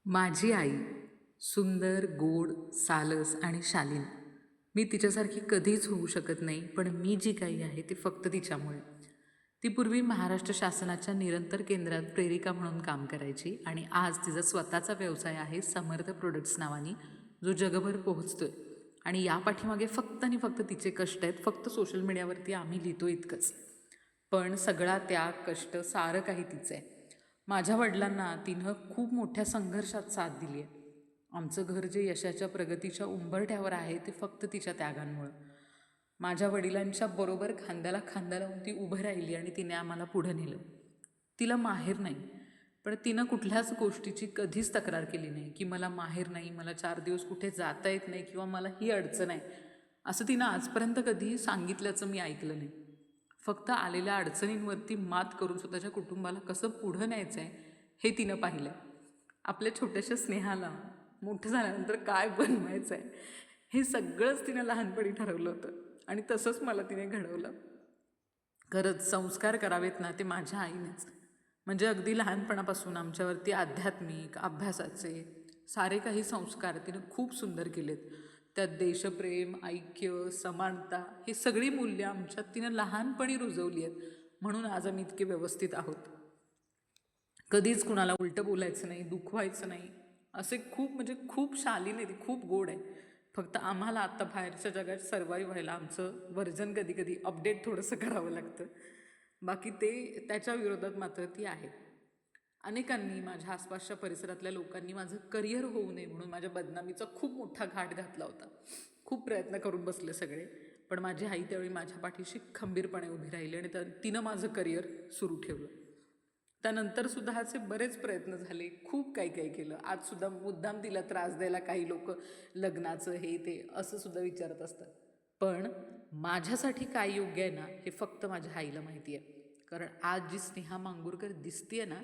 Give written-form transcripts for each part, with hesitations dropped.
माझी आई सुंदर, गोड, सालस आणि शालीन. मी तिच्यासारखी कधीच होऊ शकत नाही, पण मी जी काही आहे ती फक्त तिच्यामुळे. ती पूर्वी महाराष्ट्र शासनाच्या निरंतर केंद्रात प्रेरिका म्हणून काम करायची आणि आज तिचा स्वतःचा व्यवसाय आहे समर्थ प्रोडक्ट्स नावाने, जो जगभर पोहोचतोय. आणि या पाठीमागे फक्त आणि फक्त तिचे कष्ट आहेत. फक्त सोशल मीडियावरती आम्ही लिहितो इतकंच, पण सगळा त्याग, कष्ट सारं काही तिचं आहे. माझ्या वडिलांना तिनं खूप मोठ्या संघर्षात साथ दिली आहे. आमचं घर जे यशाच्या प्रगतीच्या उंबरठ्यावर आहे ते फक्त तिच्या त्यागांमुळं. माझ्या वडिलांच्या बरोबर खांद्याला खांदा लावून ती उभं राहिली आणि तिने आम्हाला पुढं नेलं. तिला माहेर नाही, पण तिनं कुठल्याच गोष्टीची कधीच तक्रार केली नाही की मला माहेर नाही, मला 4 दिवस कुठे जाता येत नाही किंवा मला ही अडचण आहे, असं तिनं आजपर्यंत कधीही सांगितल्याचं मी ऐकलं नाही. फक्त आलेल्या अडचणींवरती मात करून स्वतःच्या कुटुंबाला कसं पुढं न्यायचं आहे हे तिनं पाहिलं आहे. आपल्या छोट्याशा स्नेहाला मोठं झाल्यानंतर काय बनवायचं आहे हे सगळंच तिनं लहानपणी ठरवलं होतं आणि तसंच मला तिने घडवलं. खरंच संस्कार करावेत ना ते माझ्या आईनेच. म्हणजे अगदी लहानपणापासून आमच्यावरती आध्यात्मिक, अभ्यासाचे सारे काही संस्कार तिनं खूप सुंदर केलेत. त्यात देशप्रेम, ऐक्य, समानता ही सगळी मूल्य आमच्यात तिनं लहानपणी रुजवली आहेत. म्हणून आज आम्ही इतके व्यवस्थित आहोत. कधीच कुणाला उलटं बोलायचं नाही, दुखवायचं नाही, असे खूप म्हणजे खूप शालीन आहे ती, खूप गोड आहे. फक्त आम्हाला आत्ता बाहेरच्या जगात सर्वाईव्ह व्हायला आमचं वर्जन कधी कधी अपडेट थोडंसं करावं लागतं. बाकी ते त्याच्या विरोधात मात्र ती आहे. अनेकांनी, माझ्या आसपासच्या परिसरातल्या लोकांनी माझं करिअर होऊ नये म्हणून माझ्या बदनामीचा खूप मोठा घाट घातला होता. खूप प्रयत्न करून बसले सगळे, पण माझी आई त्यावेळी माझ्या पाठीशी खंबीरपणे उभी राहिली आणि तिनं माझं करिअर सुरू ठेवलं. त्यानंतरसुद्धा असे बरेच प्रयत्न झाले, खूप काही काही केलं. आजसुद्धा मुद्दाम तिला त्रास द्यायला काही लोक लग्नाचं हे ते असं सुद्धा विचारत असतात. पण माझ्यासाठी काय योग्य आहे ना हे फक्त माझ्या आईला माहिती आहे. कारण आज जी स्नेहा मांगुरकर दिसतीये ना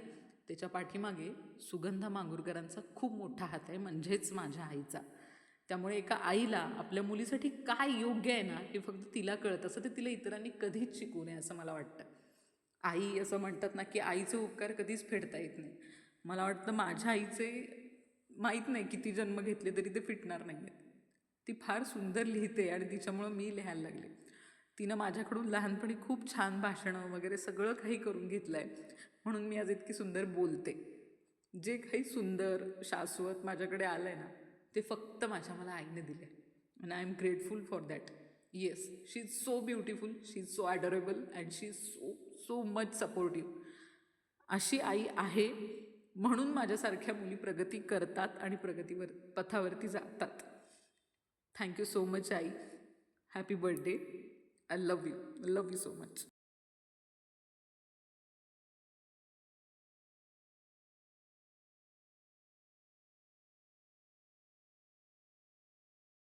त्याच्या पाठीमागे सुगंधा मांगुरकरांचा खूप मोठा हात आहे, म्हणजेच माझ्या आईचा. त्यामुळे एका आईला आपल्या मुलीसाठी काय योग्य आहे ना हे फक्त तिला कळत असं, ते तिला इतरांनी कधीच शिकू नये असं मला वाटतं. आई असं म्हणतात ना की आईचे उपकार कधीच फेडता येत नाही. मला वाटतं माझ्या आईचे माहीत नाही किती जन्म घेतले तरी ते फिटणार नाही आहेत. ती फार सुंदर लिहिते आणि तिच्यामुळं मी लिहायला लागले. तिनं माझ्याकडून लहानपणी खूप छान भाषणं वगैरे सगळं काही करून घेतलं आहे, म्हणून मी आज इतकी सुंदर बोलते. जे काही सुंदर शाश्वत माझ्याकडे आलं आहे ना ते फक्त मला आईने दिलं आहे. And I am grateful for that. Yes, she is so beautiful, she is so adorable and she is so so much supportive. अशी आई आहे म्हणून माझ्यासारख्या मुली प्रगती करतात आणि प्रगतीवर पथावरती जातात. Thank you so much I. Happy birthday. I love you so much.